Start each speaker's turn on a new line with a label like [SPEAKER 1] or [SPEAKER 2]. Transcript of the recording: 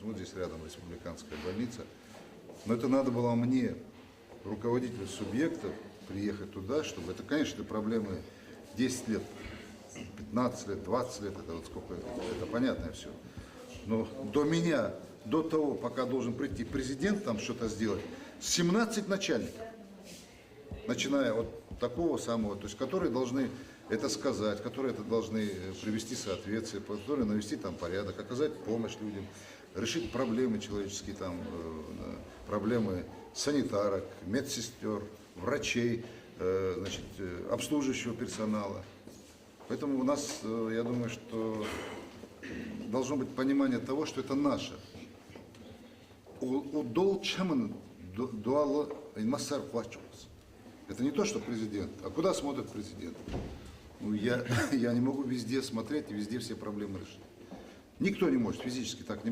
[SPEAKER 1] вот здесь рядом республиканская больница. Но это надо было мне, руководителю субъектов, приехать туда, чтобы это, конечно, это проблемы 10 лет, 15 лет, 20 лет, это вот сколько, это понятно все. Но до меня, до того, пока должен прийти президент там что-то сделать, 17 начальников, начиная от такого самого, то есть которые должны это сказать, которые это должны привести в соответствие, которые навести там порядок, оказать помощь людям, решить проблемы человеческие, там, проблемы санитарок, медсестер, врачей, значит, обслуживающего персонала. Поэтому у нас, я думаю, что должно быть понимание того, что это наше. Это не то, что президент. А куда смотрит президент? Ну, я не могу везде смотреть и везде все проблемы решить. Никто не может, физически так не бывает.